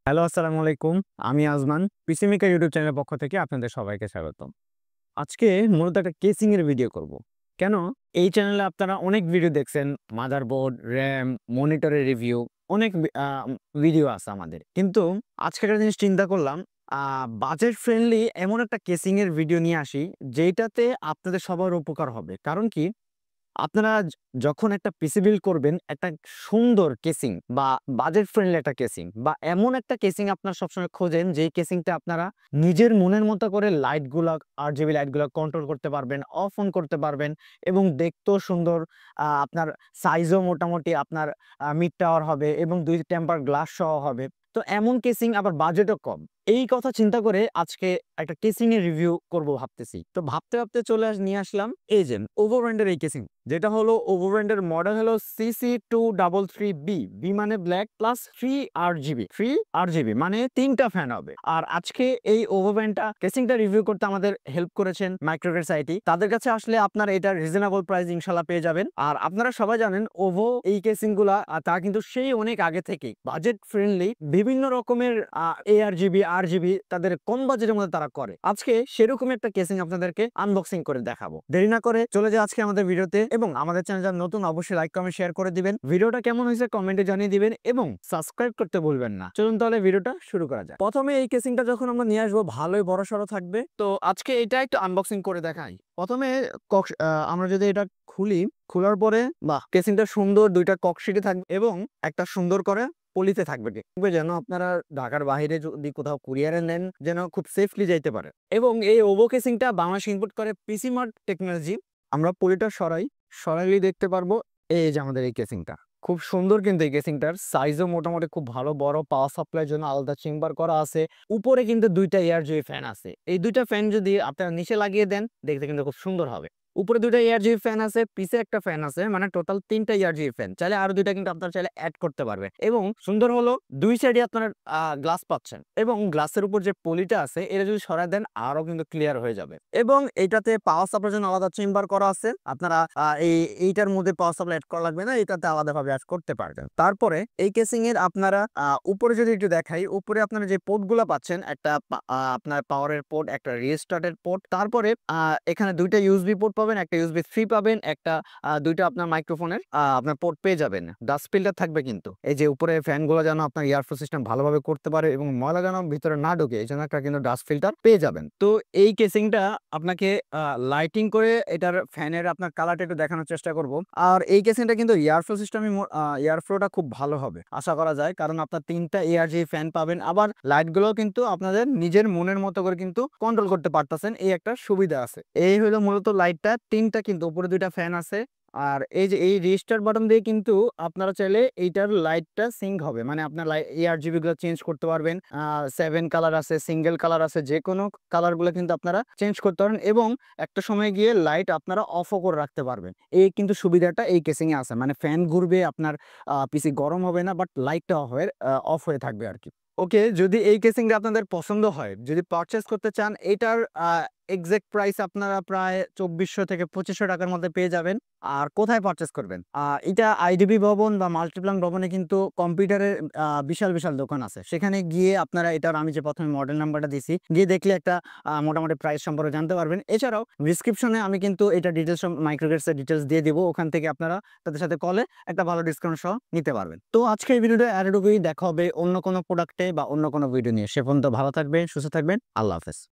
Hello, আসসালামু আলাইকুম। আমি আজমান। পিসি মেকার ইউটিউব চ্যানেলের পক্ষ থেকে আপনাদের সবাইকে স্বাগতম। আজকে মূলত একটা কেসিং এর ভিডিও করব। কেন? এই চ্যানেলে আপনারা অনেক ভিডিও দেখছেন, মাদারবোর্ড, RAM, মনিটরের রিভিউ, অনেক ভিডিও আছে আমাদের। কিন্তু আজকে একটা জিনিস চিন্তা করলাম, বাজেট ফ্রেন্ডলি এমন একটা কেসিং এর ভিডিও নিয়ে আসি, যেইটাতে আপনাদের সবার উপকার হবে। কারণ কি? আপনারা যখন একটা পিসি বিল্ড করবেন, একটা সুন্দর কেসিং বা বাজেট ফ্রেন্ডলি একটা কেসিং বা এমন একটা কেসিং আপনারা সবসময় খোঁজেন, যেই কেসিংটা আপনারা নিজের মনের মতো করে লাইটগুলা, RGB লাইটগুলা কন্ট্রোল করতে পারবেন, অফ অন করতে পারবেন এবং দেখতেও সুন্দর। আপনার সাইজও মোটামুটি আপনার মিড টাওয়ার হবে এবং ২ টেম্পার গ্লাস সহ হবে। তো এমন কেসিং আবার বাজেটও কম। এই কথা চিন্তা করে আজকে একটা কেসিং এর রিভিউ করব ভাবতেছি। তো ভাবতে চলে নিয়ে আসলাম এই যে ওভো ব্র্যান্ডের এই কেসিং। যেটা হলো ওভো ব্র্যান্ডের মডেল হলো CC233B। বি মানে ব্ল্যাক প্লাস 3 RGB মানে ৩টা ফ্যান হবে। আর আজকে এই ওভো ব্র্যান্ডটা কেসিংটা রিভিউ করতে আমাদের হেল্প করেছেন মাইক্রোগ্রেডস আইটি। তাদের কাছে আসলে আপনারা এটা রিজনেবল প্রাইস ইনশাআল্লাহ পেয়ে যাবেন। আর আপনারা সবাই জানেন ওভো এই কেসিং গুলা তা কিন্তু সেই অনেক আগে থেকেই বাজেট ফ্রেন্ডলি বিভিন্ন রকমের ARGB তাদের কম বাজেটের মধ্যে তারা করে। আজকে সেরকম একটা কেসিং আপনাদেরকে আনবক্সিং করে দেখাবো। দেরি না করে চলে যাই আজকে আমাদের ভিডিওতে, এবং আমাদের চ্যানেল যারা নতুন অবশ্যই লাইক কমেন্ট শেয়ার করে দিবেন। ভিডিওটা কেমন হয়েছে কমেন্টে জানিয়ে দিবেন এবং সাবস্ক্রাইব করতে ভুলবেন না। চলুন তাহলে ভিডিওটা শুরু করা যাক। প্রথমে এই কেসিংটা যখন আমরা নিয়ে আসবো, ভালোই বড়সড় থাকবে। তো আজকে এটা একটু আনবক্সিং করে দেখাই। প্রথমে আমরা যদি এটা খুলি, খোলার পরে বাহ, কেসিংটা সুন্দর, দুইটা ককশিটে থাকবে এবং একটা সুন্দর করে পলিতে থাকবে, দেখবে যেন আপনারা ঢাকার বাইরে যদি কোথাও কুরিয়ারে নেন যেন খুব সেফলি যাইতে পারে। এবং এই ওভো কেসিংটা বাংলাদেশ ইম্পোর্ট করে পিসি মার্ট টেকনোলজি। আমরা পলিটা সরাইলেই দেখতে পারবো এই যে আমাদের এই কেসিংটা খুব সুন্দর, কিন্তু এই কেসিংটার সাইজও মোটামুটি খুব ভালো, বড় পাওয়ার সাপ্লাইয়ের জন্য আলাদা চেম্বার করা আছে। উপরে কিন্তু দুইটা ARGB ফ্যান আছে। এই দুইটা ফ্যান যদি আপনারা নিচে লাগিয়ে দেন, দেখতে কিন্তু খুব সুন্দর হবে। উপরে দুইটা ARGB ফ্যান আছে, পিছে একটা ফ্যান আছে, মানে টোটাল 3টা ARGB ফ্যান। চাইলে আরো দুইটা কিন্তু আপনারা চাইলে অ্যাড করতে পারবেন। এবং সুন্দর হলো দুই সাইডে আপনারা গ্লাস পাচ্ছেন, এবং গ্লাসের উপর যে পলিটা আছে এটা যদি সরায় দেন আরো কিন্তু ক্লিয়ার হয়ে যাবে। এবং এইটাতে পাওয়ার সাপ্লাইয়ের জন্য আলাদা চেম্বার করা আছে। আপনারা এইটার মধ্যে পাওয়ার সাপ্লাই অ্যাড করা লাগবে না, এটাতে আলাদাভাবে অ্যাড করতে পারবেন। তারপরে এই কেসিং এর আপনারা উপরে যদি একটু দেখাই, উপরে আপনারা যে পোর্ট গুলা পাচ্ছেন, একটা আপনার পাওয়ারের পোর্ট, একটা রিস্টার্টের পোর্ট, তারপরে এখানে দুইটা ইউএসবি পোর্ট পাবেন, একটা USB 3 পাবেন, একটা দুইটা আপনার মাইক্রোফোনের আপনার পোর্ট পেয়ে যাবেন। ডাস্ট ফিল্টার থাকবে কিন্তু এই যে উপরে ফ্যানগুলো যেন আপনার এয়ারফ্লো সিস্টেম ভালোভাবে করতে পারে এবং ময়লা যেন ভিতরে না ঢোকে, এই জন্য একটা কিন্তু ডাস্ট ফিল্টার পেয়ে যাবেন। তো এই কেসিংটা আপনাকে লাইটিং করে এটার ফ্যানের আপনার কালারটা একটু দেখানোর চেষ্টা করব। আর এই কেসিংটা কিন্তু এয়ারফ্লো সিস্টেম, এয়ারফ্লোটা খুব ভালো হবে আশা করা যায়, কারণ আপনার 3টা ARGB ফ্যান পাবেন। আবার লাইটগুলো কিন্তু আপনাদের নিজের মনের মতো করে কিন্তু কন্ট্রোল করতে পারতেছেন, এই একটা সুবিধা আছে। এই হলো মূলত লাইটটা, 3টা কিন্তু উপরে 2টা ফ্যান আছে। আর এই যে এই রেজিস্টার বাটন দিয়ে কিন্তু আপনারা চাইলে এইটার লাইটটা সিঙ্ক হবে, মানে আপনার ARGB গুলো চেঞ্জ করতে পারবেন। 7 কালার আছে, সিঙ্গেল কালার আছে, যে কোনো কালার গুলো কিন্তু আপনারা চেঞ্জ করতে পারেন এবং একটা সময় গিয়ে লাইট আপনারা অফও করে রাখতে পারবেন। এই কিন্তু সুবিধাটা এই কেসিং এ আছে, মানে ফ্যান ঘুরবে, আপনার পিসি গরম হবে না, বাট লাইটটা অফ হয়ে থাকবে আর কি। ওকে, যদি এই কেসিংটা আপনাদের পছন্দ হয়, যদি পারচেস করতে চান, এটার এক্সাক্ট প্রাইস আপনারা প্রায় 2400 থেকে 2500 টাকার মধ্যে পেয়ে যাবেন। আর কোথায় পারচেস করবেন? এটা IDB ভবন বা মাল্টিপ্লান ভবনে কিন্তু কম্পিউটারের বিশাল দোকান আছে। সেখানে গিয়ে আপনারা এটার, আমি যে প্রথমে মডেল নাম্বারটা দিছি, গিয়ে দেখলে একটা মোটামুটি প্রাইস সম্পর্কে জানতে পারবেন। এছাড়াও ডেসক্রিপশনে আমি কিন্তু এটা ডিটেলস, মাইক্রোগ্রেডসের ডিটেলস দিয়ে দিব। ওখান থেকে আপনারা তাদের সাথে কলে একটা ভালো ডিসকাউন্ট সহ নিতে পারবেন। তো আজকে এই ভিডিওটা এতটুকুই। দেখা হবে অন্য কোনো প্রোডাক্টে বা অন্য কোনো ভিডিও নিয়ে। সে পর্যন্ত ভালো থাকবেন, সুস্থ থাকবেন। আল্লাহ হাফেজ।